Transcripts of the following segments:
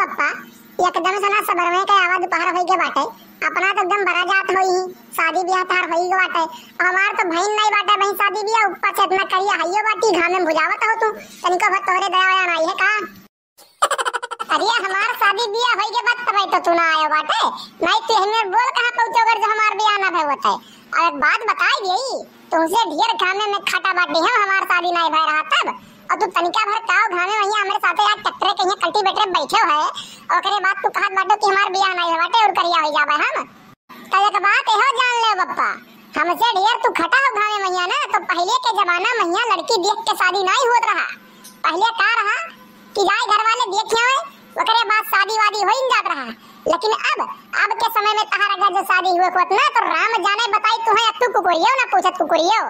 बप्पा एकदम से ना सबरवे के आवाज दोपहर होई के बाटे अपना तो एकदम बड़ा जात होई शादी ब्याह तार होई के बाटे हमार तो बहन नहीं बाटे बहन शादी ब्याह ऊपर से इतना करिया हइयो बाटी घाम में बुझावत हो तू तनिको भत तोरे दया वया नहीं है का अरे हमार शादी ब्याह होई के बाद तब तो तू ना आयो बाटे नहीं तू हमें बोल कहां पहुंचोगर जो हमार ब्याह ना भय होता है और एक बात बताई गई तुमसे ढेर घामे में खटा बाटी है हमार शादी नहीं भय रहा तब और तू तनिका भर काव घामे वही हमारे साथे यार टक्करे कहीं कल्टी बैठे बैठे है और करे बात तू कहत बाटो कि हमार बियाह नहीं बाटे और करिया हो जाबे हम त एक बात एहो जान ले बप्पा हमसे ढेर तू खटा हो घामे मैया ना तो पहले के जमाना मैया लड़की देख के शादी नहीं होत रहा पहले का रहा कि जाए घर वाले देखे होए ओकरे बाद शादी वादी होई जात रहा लेकिन अब के समय में तहारा घर जो शादी हुए को ना तो राम जाने बताई तू है तू कुकुरियो ना पूछत कुकुरियो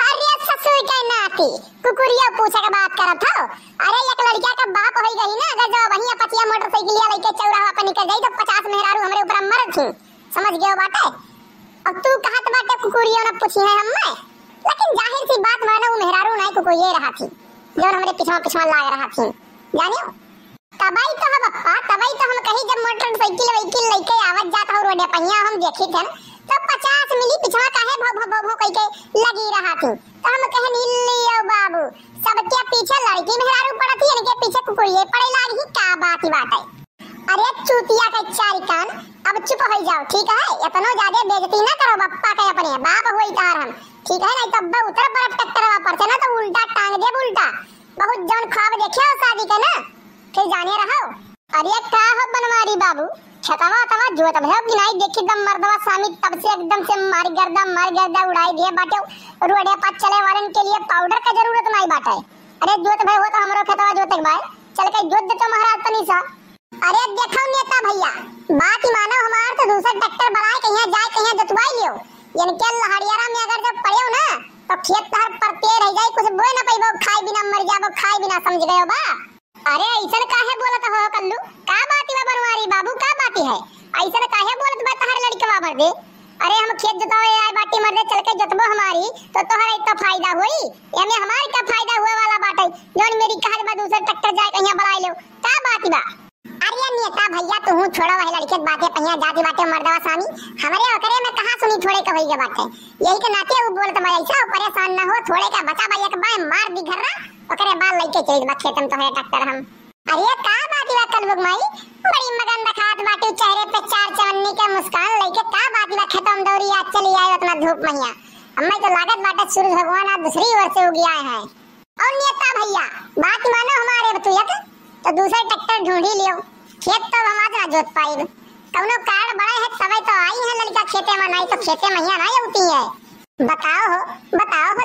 अरे ससुर के नाती कुकुरिया पूछे के बात करत हो अरे एक लड़किया का बाप होई गई ना अगर जो वही पतिया मोटरसाइकिलिया लेके चौराहा पर निकल गई तो 50 मेहरारू हमरे ऊपर मर थी समझ गयो बाटे अब तू कहत बाटे कुकुरिया ना पूछी है हम्मे लेकिन जाहिर सी बात मानो वो मेहरारू नहीं कुकुरिया रहा थी जो हमरे पिछवा लाग रहा थी जानियो तबाई तो है बप्पा तबाई तो हम कहीं जब मोटरसाइकिल वेहिकल लेके आवत जात हो रोडे पहिया हम देखी थे तो 50 मिली पिछवा काहे भो कह के लगी रहा थी तो हम कहे नीलियो बाबू सबके पीछे लड़की मेहरारू पड़ती है इनके पीछे कुकुरिये पड़े लागी का बात ही बात है अरे चूतिया के चारी कान अब चुप हो जाओ ठीक है इतना ज्यादा बेइज्जती ना करो बप्पा के अपने बाप होई तार हम ठीक है नहीं तब उतर पर टक्करवा पर से ना तो उल्टा टांग दे उल्टा बहुत जन ख्वाब देखे हो शादी के ना फिर जाने रहो अरे का हो बनवारी बाबू छतवा तवा जोत भयो कि नहीं देखी दम मर्दवा स्वामी तब से एकदम से मार गर्दा उड़ाई दिए बाटे रोडे पर चले वालन के लिए पाउडर का जरूरत नहीं बाटे अरे जोत भयो तो हमरो खेतवा जोते के भाई चल के जोत दे तो महाराज तनी सा अरे देखो नेता भैया बात ही मानो हमार तो दूसरा ट्रैक्टर बनाए कहीं जाए कहीं जोतवाई लियो यानी के लहरियारा में अगर जब पड़े ना तो खेत तहर परते रह जाए कुछ बोए ना पैबो खाए बिना मर जाबो खाए बिना समझ गयो बा अरे ऐसन काहे बोलत हो कल्लू का बाती बा बनवारी बाबू का बाती है ऐसन काहे बोलत बा तहर लड़कवा मर दे अरे हम खेत जोतावे आए बाटी मर दे चल के जोतबो हमारी तो तोहरा इतना फायदा होई एमे हमारी का फायदा हुए वाला बाटे जोन मेरी कहल बा दूसरा ट्रैक्टर जाए कहीं बढ़ाई लो का बाती बा अरे नेता भैया तू छोड़ो वही लड़के बातें पहिया जाती बातें मर्दवा स्वामी हमरे ओकरे में कहां सुनी थोड़े का होई के बाटे यही के नाते वो बोलत मैं ऐसा परेशान ना हो थोड़े का बचा भैया के बाय मार दी घर्रा ओकरे बाल लेके चल बा खेतम तो है ट्रैक्टर हम अरे का बाती बा कल बुगमाई बड़ी मगन दिखात बाटी चेहरे पे चार चवन्नी के मुस्कान लेके का बाती बा खत्म दौरी आज चली आए उतना धूप मैया हमें तो लागत बाटे सूरज भगवान आज दूसरी ओर से उग आए हैं और नेता भैया बात मानो हमारे बतुयत तो दूसरा ट्रैक्टर ढूंढ ही लियो खेत तो हम आज ना जोत पाई कौनो कारण बड़ा है तबे तो आई है लड़का खेते में नहीं तो खेते में ही नहीं होती है बताओ हो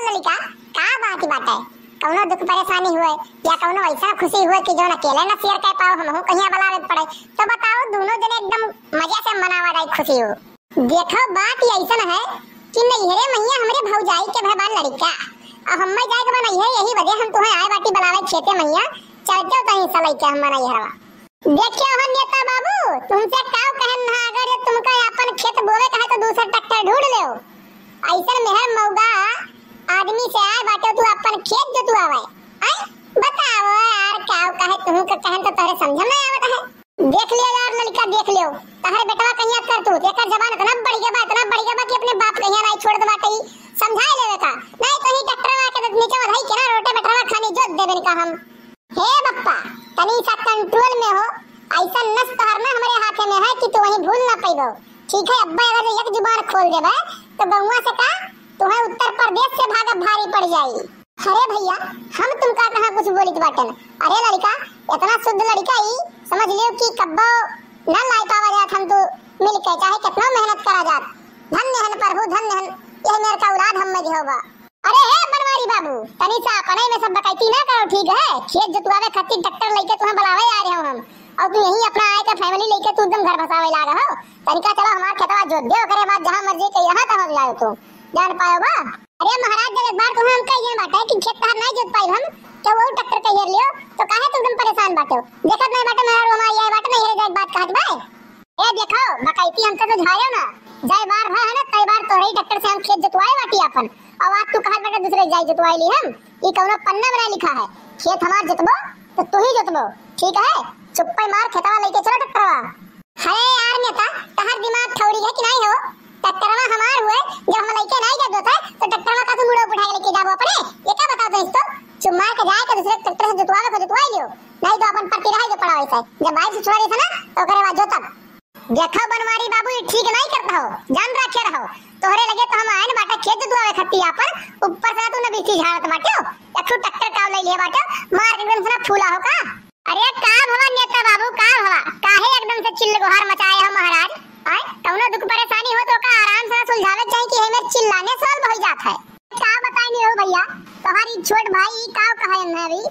लड़का का बात है कौनो दुख परेशानी हुए या कौनो ऐसा खुशी हुए कि जो अकेले न शेयर कर पाओ हम कहीं बुलावे पड़े तो बताओ दोनों जने एकदम मजे से मनावा जाए खुशी हो देखो बात ऐसा है कि नैहरे मैया हमरे भौजाई के भैबाल लड़का अब हम जाए के बना यही वजह हम तुम्हें आए बाटी बुलावे खेते मैया चलते तो ही सलाई के हम नैहरवा देखियो हम नेता बाबू तुमसे काव कहन ना अगर तुमका अपन खेत बोवे कहे तो दूसरा ट्रैक्टर ढूंढ ले ऐसा मेहर मौगा आदमी से आए बाटे तू अपन खेत जो तू आवे आई बताओ यार काव कहे तुमका कहन तो तोरे समझ में आवत है देख लियो यार लड़का देख लियो तहरे बेटवा कहिया कर तू एकर जबान इतना बढ़ गया कि अपने बाप कहिया नहीं छोड़ दे बाटे समझाए लेवे का नहीं तो ही ट्रैक्टरवा के नीचे वधाई के ना रोटे बेटवा खानी जोत देबे का हम हे बप्पा तनी सा कंट्रोल में हो ऐसा नस तहरना हमारे हाथ में है कि तू वहीं भूल ना पाइबो ठीक है अब्बा अगर एक जुबान खोल देबे तो गौवा से का तुम्हें उत्तर प्रदेश से भागा भारी पड़ जाएगी अरे भैया हम तुमका कहां कुछ बोलित बाटन अरे लड़का इतना शुद्ध लड़का ही समझ लियो कि कब्बो ना लाई पावा जात हम तो मिल के चाहे कितना मेहनत करा जात धन्य हन प्रभु धन्य हन ये मेरे का औलाद हम में होगा अरे हे बनवारी बाबू तनी सा अपने में सब बकैती ना करो ठीक है खेत जोतवावे खातिर ट्रैक्टर लेके तुम्हें बुलावे आ रहे हो हम और तू यही अपना आए का फैमिली लेके तू एकदम घर बसावे लागा हो तनिका चलो हमार खेतवा जोत दे ओकरे बाद जहां मर्जी के यहां तक जाओ तू जान पाओ बा अरे महाराज जब एक बार तुम्हें हम कहिए बाटे कि खेत तहार नहीं जोत पाई हम तो वो ट्रैक्टर कहिए लियो तो काहे तुम परेशान बाटे देखत नहीं बाटे मेरा हमारी ये बाटे नहीं है जाए बात कहत भाई ए देखो बकैती हम तो झायो ना जय बार है ना कई बार तो रही ट्रैक्टर से हम खेत जोतवाए बाटी अपन और आज तू कहत बाटे दूसरे जाई जोतवाई ली हम ई कौनो पन्ना में लिखा है खेत हमार जोतबो तो तू ही जोतबो ठीक है? चुप्पे मार खेतवा लेके चलो ट्रैक्टरवा। अरे यार नेता, तहार दिमाग ठौड़ी है कि नहीं हो? ट्रैक्टरवा हमार हुए, जब हम लेके नहीं जात होता तो ट्रैक्टरवा का मुड़ो उठा के लेके जाबो अपने। ये क्या बताओ तो इसको? चुम्मा के जाए के दूसरे ट्रैक्टर से जुतवावे को जुतवाई लियो, नहीं तो अपन पट्टी रहे जो पड़ा वैसे। जब बाइक से छुड़ा देता ना तो करे बाद जोतब। देखो बनवारी बाबू, ये ठीक नहीं करता हो, जान रखे रहो। तोहरे लगे तो हम आए न बाटा खेत जुतवावे खत्तिया पर, ऊपर से तू न बीती झाड़त बाटे हो। एक ट्रैक्टर का ले लिए बाटे, मार के एकदम से ना फूला हो का। अरे का भवा नेता बाबू, का भवा काहे एकदम से चिल्ल गुहार मचाए हो महाराज? आए कौनो दुख परेशानी हो तो का आराम से सुलझावे चाहिए कि हमें चिल्लाने सॉल्व हो जात है। का बताई हो भैया, तुम्हारी छोट भाई का कहे न अभी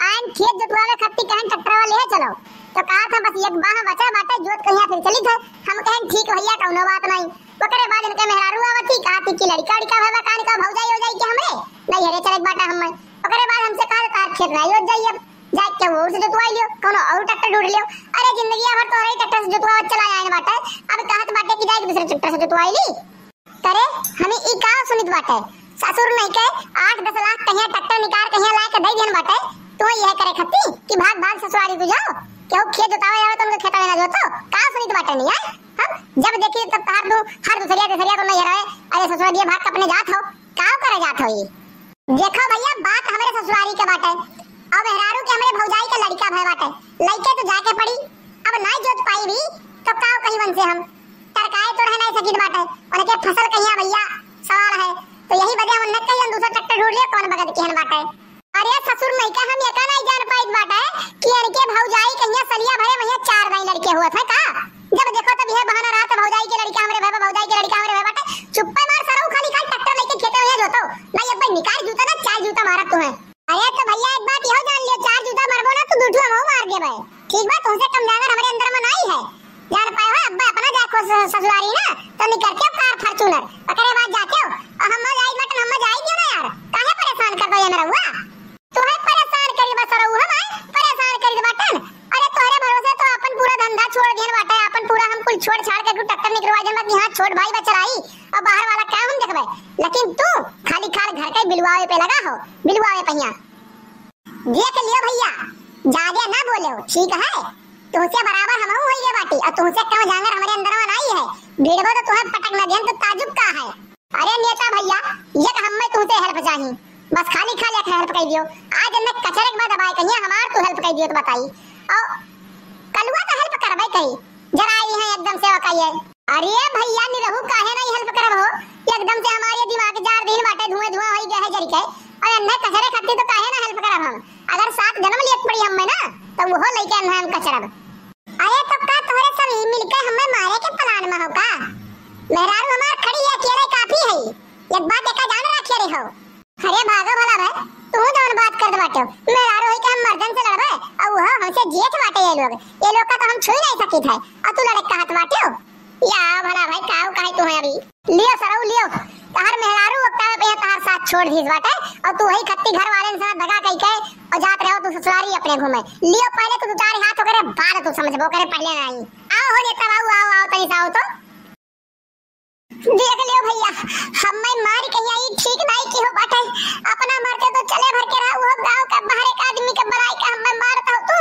आन खेत जुतवावे खत्ती कहन ट्रैक्टर वाले है चलो। तो कहा था बस एक बाह बचा बाटे जोत कहिया फिर चली थे। हम कहन ठीक भैया कौनो बात नहीं। ओकरे बाद इनके मेहरारू आवती कहा थी कि लड़का लड़का भवा कान का भौजाई हो जाई कि हमरे नहीं हरे चले बाटा हम। ओकरे बाद हमसे कहा तार खेत नहीं हो जाई, अब जाए के वो से जुतवाई लियो, कोनो और ट्रैक्टर ढूंढ लियो। अरे जिंदगी भर तो रही ट्रैक्टर से जुतवा चला आए बाटे, अब कहत बाटे कि जाए दूसरे ट्रैक्टर से जुतवाई ली। करे हमें ई का सुनित बाटे, ससुर नहीं के 8-10 लाख कहिया ट्रैक्टर निकाल कहिया ला के दे देन बाटे। तो यह करे खत्ती कि भाग भाग ससुरारी तू जाओ, क्यों खेत जोतावे आवे तुमके खेत में ना जोतो। का सुनित बाटे नहीं है? हम जब देखिए तब तार दू हर दूसरिया तीसरिया को नहीं रहे। अरे ससुरारी भाग के अपने जात हो, का करे जात हो? ये देखो भैया बात हमारे ससुरारी के बाटे, अब मेहरारू के हमारे भौजाई का लड़का भय बाटे, लइके तो जाके पड़ी। अब नहीं जोत पाई भी तो का कहीं बन से हम तरकाए तो रह नहीं सकित बाटे, उनके फसल कहिया भैया सवाल है। तो यही वजह हम न कहीं दूसरा ट्रैक्टर ढूंढ लिया कौन बगत केहन बाटे। अरे ससुर नहीं का हम एका नहीं जान पाइत बाटे कि इनके भौजाई कहिया सलिया भरे भैया 4 भाई लड़के हुआ था का। जब देखो तब यह बहाना रहा था भौजाई के लड़का हमरे भय, भौजाई के लड़का हमरे भय बाटे। चुप्पे मार सरऊ खाली खाली ट्रैक्टर लेके खेते में जोतो नहीं। अब भाई निकाल जूता ना 4 जूता मारत तू है। अरे तो भैया एक बात यो जान लियो, 4 जूता मारबो ना तो दूठू हम मार के भाई। ठीक बात तुमसे कम जागर हमारे अंदर में नहीं है। जान पाए हो अब्बा अपना जाको ससुरारी ना तो निकल के कार फॉर्च्यूनर ओकरे बाद जाके हो और हम जाई मत हम जाई क्यों ना यार? काहे परेशान कर दो ये मेरा हुआ? तू है परेशान करी बस रहू हम आए परेशान करी बाटन। अरे तोहरे भरोसे तो अपन पूरा धंधा छोड़ दिए बाटे, अपन पूरा हम कुल छोड़ छाड़ के ट्रैक्टर निकलवा दे मत। यहां छोट भाई बचराई और बाहर वाला क्या हम देखबे, लेकिन तू खाली खाल घर के बिलवावे पे लगा हो, बिलवावे पहिया देख लियो भैया, जागे ना बोले हो ठीक है? तुमसे बराबर हम होई गे बाटी और तुमसे कम जांगर हमारे अंदर में नहीं है। भीड़बो तो तुम्हें पटक न देन तो ताजुब का है। अरे नेता भैया ये हम में तुमसे हेल्प चाहिए, बस खाली खाली हेल्प कर दियो। आज मैं कचरे के बाद दबाए कहिया हमार तू हेल्प कर दियो तो बताई और कलुआ का हेल्प करबे कही जरा आई है एकदम से वकाइए। अरे भैया नी रहू काहे नहीं हेल्प करब हो? एकदम से हमारे दिमाग 4 दिन बाटे धुआं धुआं होई गए है जरी के। और अन्ने कचरे खत्ती तो काहे ना हेल्प करब हम? अगर 7 जन्म लियत पड़ी हम में ना तो वो लेके हम कचरब। अरे तो का तोहरे सब मिलके हमें मारे के प्लान में हो का? मेहरारू हमार खड़ी है अकेले काफी है, एक बात एका जान रखे रे हो। अरे भागो भला भाई तू जौन बात कर दे बाटे, मेहरारू है कि हम मर्दन से लड़बे और वो हमसे जेठ बाटे। ये लोग का तो हम छुई नहीं सकित है और तू लड़े का हाथ बाटे हो या भला भाई काऊ काहे तू है? अभी लियो सरऊ लियो तहार मेहरारू वक्ता पे तहार साथ छोड़ दीस बाटे और तू वही खत्ती घर वाले से दगा कई के और जात रहो तू ससुरारी अपने घूमे। लियो पहले तू तारे हाथ करे बाद तू समझबो करे पहले नहीं। आओ हो नेता बाबू आओ आओ तनी साओ तो देख लियो भैया हम मैं मार के आई ठीक नहीं की हो बाटे। अपना मरते तो चले भर के रहा वो गांव का बाहर एक आदमी के बड़ाई का हम मारता हो तू।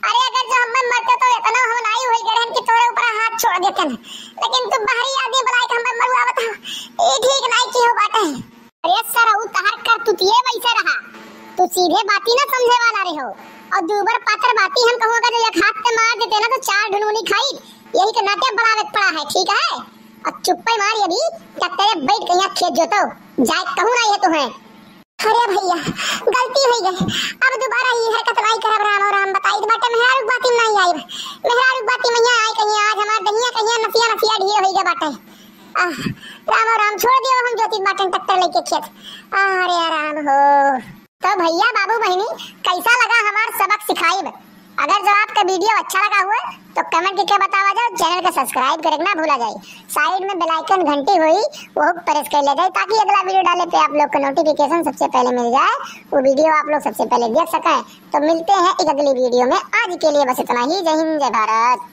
अरे अगर जो हम मरते तो इतना हो नहीं होई गरन कि तोरे ऊपर हाथ छोड़ देते न, लेकिन तू बाहरी आदमी बड़ाई का हम मरुआ बता ए ठीक नहीं की हो बाटे। अरे सरऊ तहर कर तू ये वैसे रहा, तू सीधे बाती ना समझे वाला रे हो और दूबर पातर बाती हम कहूं अगर एक हाथ से मार देते ना तो 4 ढुनमुनी खाई यही के नाते बड़ावे पड़ा है ठीक है? और चुप्पे मार ये भी क्या तेरे बैठ के यहाँ खेत जोतो जाए कहूं ना ये तो है। अरे भैया गलती हो गई, अब दोबारा ये हरकत नहीं करब। राम और राम बताई बाटे मेहरारू बाती नहीं आई, मेहरारू बाती में आई कहीं आज हमार दहिया कहीं नसिया नसिया ढेर हो गए बाटे। राम और राम छोड़ दियो हम ज्योति बाटन ट्रैक्टर लेके खेत। अरे राम हो तो भैया बाबू बहनी कैसा लगा हमार सबक सिखाई? अगर जो आपका वीडियो अच्छा लगा हुआ तो कमेंट करके बतावा जाओ, चैनल को सब्सक्राइब करना ना भूला जाए, साइड में बेल आइकन घंटी हुई वो प्रेस कर ले जाए ताकि अगला वीडियो डाले पे आप लोग को नोटिफिकेशन सबसे पहले मिल जाए, वो वीडियो आप लोग सबसे पहले देख सकें। तो मिलते हैं एक अगली वीडियो में, आज के लिए बस इतना ही। जय हिंद जय भारत।